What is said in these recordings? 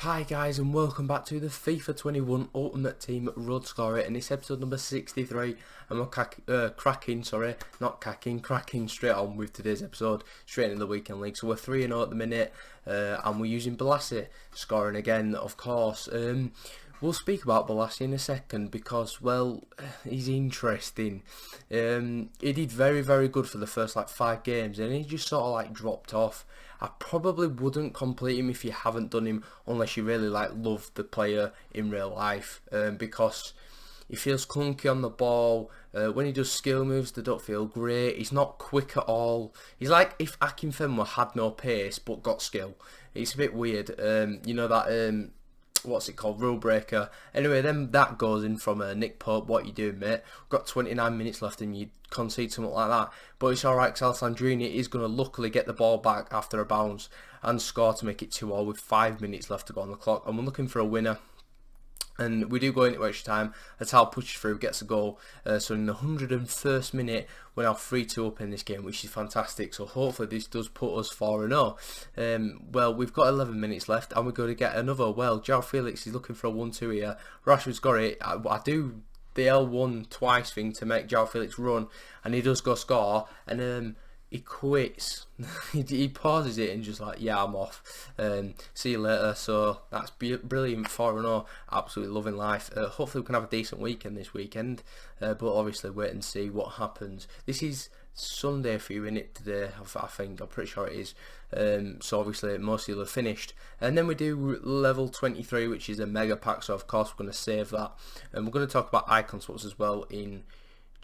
Hi guys and welcome back to the FIFA 21 Ultimate Team Road Scorer, and it's episode number 63 and we're cracking straight on with today's episode, straight into the weekend league. So we're 3-0 at the minute and we're using Bolasie scoring again, of course. We'll speak about Bolasie in a second because, well, he's interesting. He did very good for the first 5 games and he just sort of dropped off. I probably wouldn't complete him if you haven't done him, unless you really love the player in real life, because he feels clunky on the ball. When he does skill moves, they don't feel great. He's not quick at all. He's like if Akinfenwa had no pace but got skill. It's a bit weird. You know that what's it called, rule breaker. Anyway, then that goes in from Nick Pope. What you doing, mate? We've got 29 minutes left and you concede something like that, but it's alright because Alessandrini is going to luckily get the ball back after a bounce and score to make it 2-2 with 5 minutes left to go on the clock, and we're looking for a winner. And we do go into extra time. Atal pushes through, gets a goal. So in the 101st minute, we're now 3-2 up in this game, which is fantastic. So hopefully this does put us 4-0. Well, we've got 11 minutes left, and we're going to get another. Well, João Felix is looking for a 1-2 here. Rashford's got it. I do the L1 twice thing to make João Felix run, and he does go score, and he quits. he pauses it and just yeah, I'm off. See you later. So that's brilliant, 4-0. Absolutely loving life. Hopefully we can have a decent weekend this weekend, but obviously wait and see what happens. This is Sunday for you, innit, today, I think. I'm pretty sure it is. So obviously most of you are finished, and then we do level 23, which is a mega pack, so of course we're going to save that, and we're going to talk about icon swaps as well in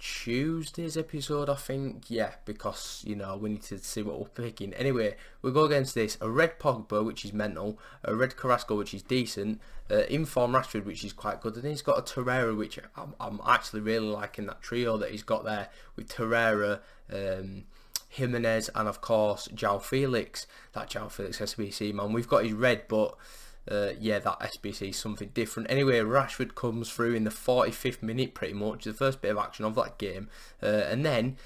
Tuesday's episode, I think. Yeah, because we need to see what we're picking. Anyway, we'll go against this: a red Pogba, which is mental, a red Carrasco, which is decent, inform Rashford, which is quite good, and then he's got a Torreira, which I'm actually really liking that trio that he's got there with Torreira, Jimenez, and of course João Felix. That João Felix SBC, man. We've got his red, but yeah, that SBC is something different. Anyway, Rashford comes through in the 45th minute, pretty much the first bit of action of that game, and then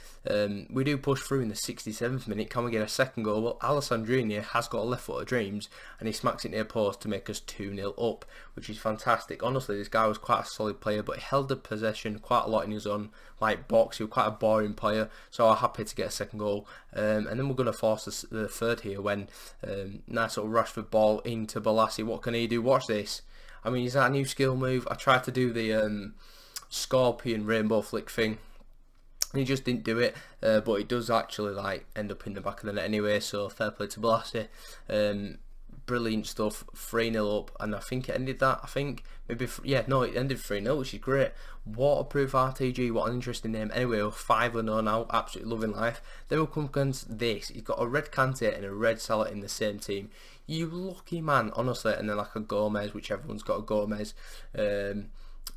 we do push through in the 67th minute. Can we get a second goal? Well, Alessandrini has got a left foot of dreams and he smacks it near post to make us 2-0 up, which is fantastic. Honestly, this guy was quite a solid player, but he held the possession quite a lot in his own box. He was quite a boring player, so I'm happy to get a second goal. And then we're going to force the third here when nice little Rashford ball into Bolasie. What can he do? Watch this. I mean, is that a new skill move? I tried to do the Scorpion rainbow flick thing. He just didn't do it, but it does actually end up in the back of the net anyway, so fair play to Bolasie. Brilliant stuff. 3-0 up, and I think it ended that. It ended 3-0, which is great. Waterproof RTG, what an interesting name. Anyway, we're 5-0 now, absolutely loving life. Then we'll come against this. He's got a red Kante and a red Salah in the same team. You lucky man, honestly. And then a Gomez, which everyone's got a Gomez.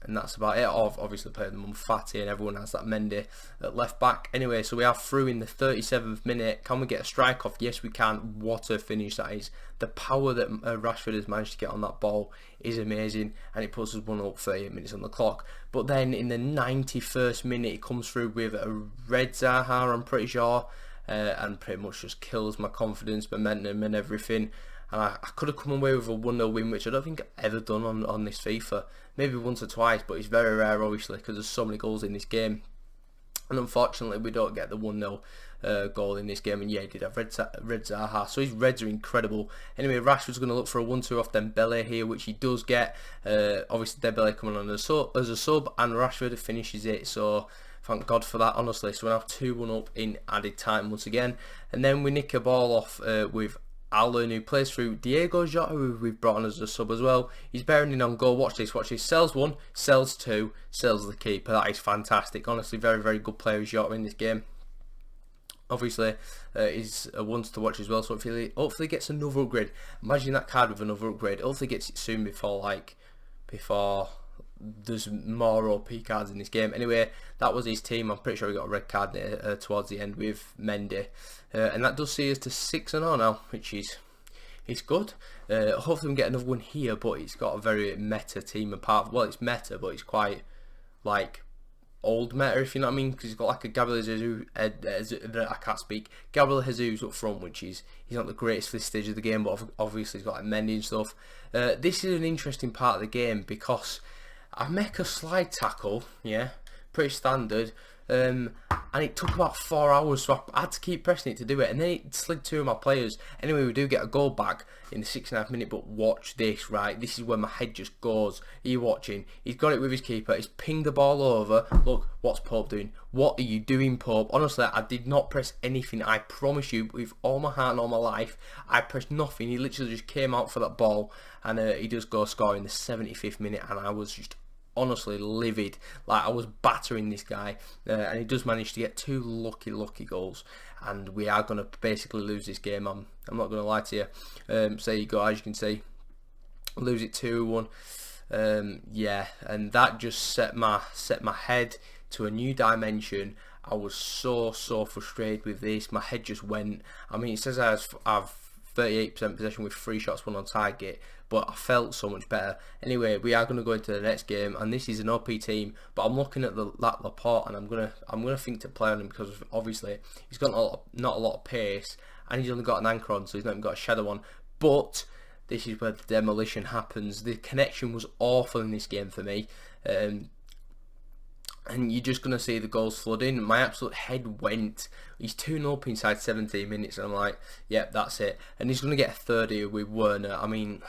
And that's about it. I've obviously played them on Fatty, and everyone has that Mendy at left back. Anyway, so we are through in the 37th minute. Can we get a strike off? Yes, we can. What a finish that is. The power that Rashford has managed to get on that ball is amazing, and it puts us 1-up, 38 minutes on the clock. But then in the 91st minute, it comes through with a red Zaha, I'm pretty sure, and pretty much just kills my confidence, momentum, and everything. And I could have come away with a 1-0 win, which I don't think I've ever done on this FIFA. Maybe once or twice, but it's very rare, obviously, because there's so many goals in this game. And unfortunately, we don't get the 1-0 goal in this game. And yeah, he did have red Zaha, so his reds are incredible. Anyway, Rashford's going to look for a 1-2 off Dembele here, which he does get. Obviously, Dembele coming on as a sub, and Rashford finishes it. So thank God for that, honestly. So we have 2-1 up in added time once again. And then we nick a ball off with Alan, who plays through Diego Jota, who we've brought on as a sub as well. He's bearing in on goal. Watch this. Sells one, sells two, sells the keeper. That is fantastic. Honestly, very good player is Jota in this game. Obviously, he's a one to watch as well. So hopefully gets another upgrade. Imagine that card with another upgrade. Hopefully gets it soon before there's more OP cards in this game. Anyway, that was his team. I'm pretty sure he got a red card towards the end with Mendy, and that does see us to 6-0 now, which is good. Hopefully we can get another one here, but it's got a very meta team apart. Well, it's meta, but it's quite old meta, if you know what I mean, because he's got like a Gabriel Jesus, I can't speak, Gabriel Jesus up front, which he's not the greatest for this stage of the game, but obviously he's got like Mendy and stuff. This is an interesting part of the game because I make a slide tackle, yeah, pretty standard, and it took about 4 hours, so I had to keep pressing it to do it, and then it slid 2 of my players. Anyway, we do get a goal back in the 6.5 minute, but watch this, right? This is where my head just goes. Are you watching? He's got it with his keeper. He's pinged the ball over. Look, what's Pope doing? What are you doing, Pope? Honestly, I did not press anything. I promise you, with all my heart and all my life, I pressed nothing. He literally just came out for that ball, and he does go score in the 75th minute, and I was just honestly livid. Like, I was battering this guy, and he does manage to get 2 lucky goals, and we are going to basically lose this game. I'm not going to lie to you. So there you go, as you can see, lose it 2-1. Yeah, and that just set my head to a new dimension. I was so frustrated with this. My head just went. I mean, it says I've 38% possession with 3 shots, 1 on target, but I felt so much better. Anyway, we are going to go into the next game, and this is an OP team, but I'm looking at that Laporte, and I'm gonna think to play on him because obviously he's got not a lot of pace, and he's only got an anchor on, so he's not even got a shadow on. But this is where the demolition happens. The connection was awful in this game for me. And you're just going to see the goals flooding. My absolute head went. He's 2-0 up inside 17 minutes, and I'm like, yep, that's it. And he's going to get a third here with Werner. I mean,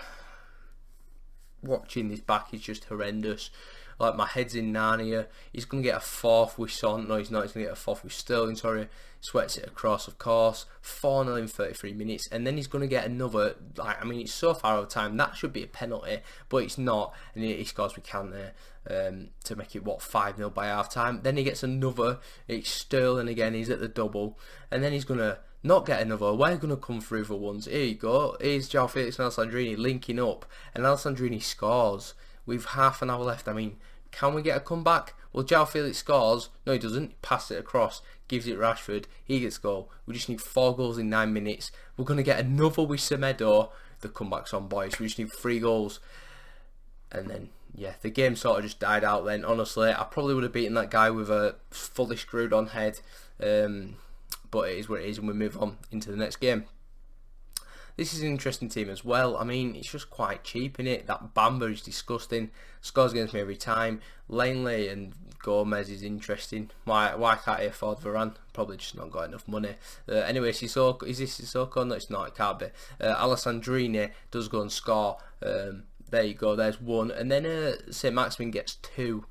watching this back is just horrendous. Like, my head's in Narnia. He's going to get a 4th with Son. No, he's not. He's going to get a 4th with Sterling, sorry. Sweats it across, of course. 4-0 in 33 minutes. And then he's going to get another, like, I mean, it's so far out of time. That should be a penalty, but it's not. And he scores with Kante to make it, what, 5-0 by half time. Then he gets another. It's Sterling again. He's at the double. And then he's going to not get another. We're going to come through for once. Here you go. Here's João Felix and Alessandrini linking up. And Alessandrini scores with half an hour left. I mean, can we get a comeback? Well, João Felix scores. No, he doesn't. He passes it across, gives it Rashford. He gets goal. We just need 4 goals in 9 minutes. We're going to get another with Semedo. The comeback's on, boys. We just need 3 goals. And then, yeah, the game sort of just died out then. Honestly, I probably would have beaten that guy with a fully screwed on head. But it is what it is, and we move on into the next game. This is an interesting team as well. I mean, it's just quite cheap, innit? That Bamba is disgusting. Scores against me every time. Langley and Gomez is interesting. Why can't he afford Varane? Probably just not got enough money. Anyway, Sissoko, is this Sissoko? No, it's not. It can't be. Alessandrini does go and score. There you go. There's 1. And then St. Maximin gets 2.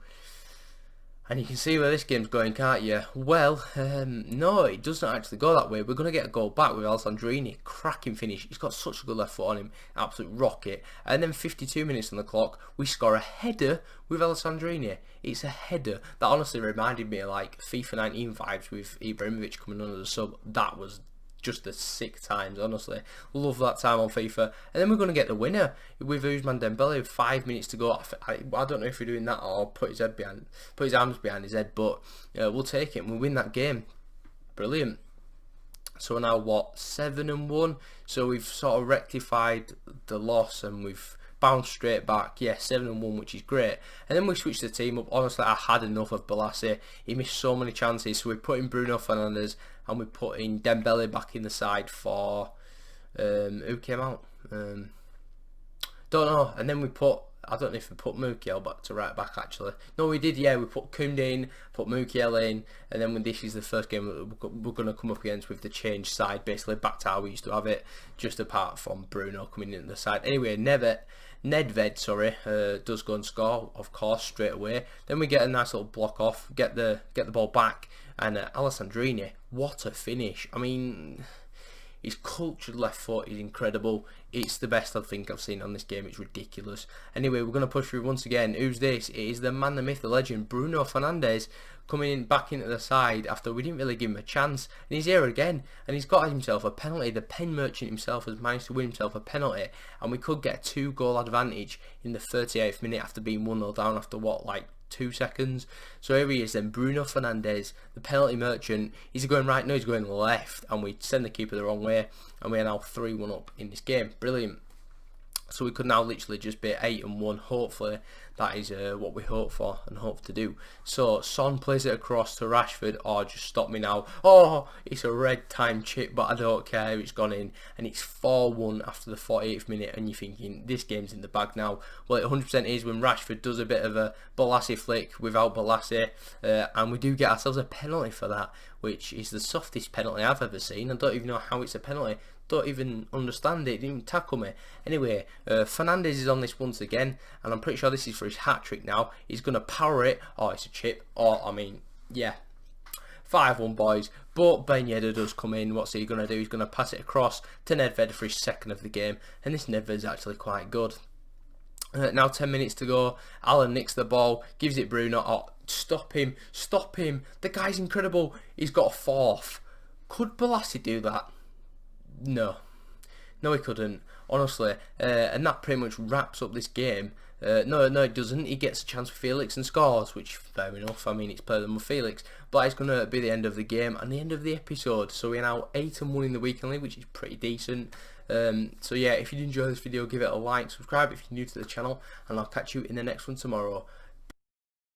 And you can see where this game's going, can't you? Well, no, it doesn't actually go that way. We're going to get a goal back with Alessandrini. Cracking finish. He's got such a good left foot on him. Absolute rocket. And then 52 minutes on the clock, we score a header with Alessandrini. It's a header. That honestly reminded me of like FIFA 19 vibes with Ibrahimovic coming under the sub. That was just the sick times, honestly. Love that time on FIFA. And then we're going to get the winner with Ousmane Dembele with 5 minutes to go. I don't know if we're doing that or put his arms behind his head, but we'll take it and we'll win that game. Brilliant. So we're now, what, 7-1? So we've sort of rectified the loss and we've bounced straight back. Yeah, 7-1, which is great. And then we switched the team up. Honestly, I had enough of Bolasie. He missed so many chances, so we put in Bruno Fernandes and we put in Dembele back in the side for who came out? Don't know. And then we put, I don't know if we put Mukiel back to right back actually. No, we did. Yeah, we put Koundé in, put Mukiel in, and then when this is the first game we're going to come up against with the change side, basically back to how we used to have it, just apart from Bruno coming in the side. Anyway, Nedved, does go and score, of course, straight away. Then we get a nice little block off, get the ball back, and Alessandrini, what a finish! I mean, his cultured left foot is incredible. It's the best I think I've seen on this game. It's ridiculous. Anyway, we're going to push through once again. Who's this? It is the man, the myth, the legend, Bruno Fernandes, coming in back into the side after we didn't really give him a chance. And he's here again, and he's got himself a penalty. The pen merchant himself has managed to win himself a penalty, and we could get a 2-goal advantage in the 38th minute after being 1-0 down after what, like 2 seconds. So here he is then, Bruno Fernandes, the penalty merchant. He's going right? No, he's going left, and we send the keeper the wrong way, and we are now 3-1 up in this game. Brilliant. So we could now literally just be 8-1. Hopefully that is what we hope for and hope to do. So Son plays it across to Rashford. Oh, just stop me now. Oh, it's a red time chip, but I don't care. It's gone in, and it's 4-1 after the 48th minute. And you're thinking this game's in the bag now. Well, it 100% is when Rashford does a bit of a Bolasie flick without Bolasie, and we do get ourselves a penalty for that, which is the softest penalty I've ever seen. I don't even know how it's a penalty. Don't even understand it. Didn't even tackle me. Anyway, Fernandes is on this once again, and I'm pretty sure this is for his hat trick now. He's gonna power it. Oh, it's a chip. Oh, I mean, yeah. 5-1 boys, but Ben Yedder does come in. What's he gonna do? He's gonna pass it across to Nedved for his second of the game, and this Nedved's actually quite good. Now 10 minutes to go. Alan nicks the ball, gives it Bruno. Oh, stop him! Stop him! The guy's incredible. He's got a fourth. Could Bolasie do that? No, he couldn't, honestly, and that pretty much wraps up this game. No, it doesn't. He gets a chance for Felix and scores, which fair enough. I mean, it's better than with Felix, but it's going to be the end of the game and the end of the episode. So we're now 8-1 in the weekend league, which is pretty decent. So yeah, if you did enjoy this video, give it a like, subscribe if you're new to the channel, and I'll catch you in the next one tomorrow.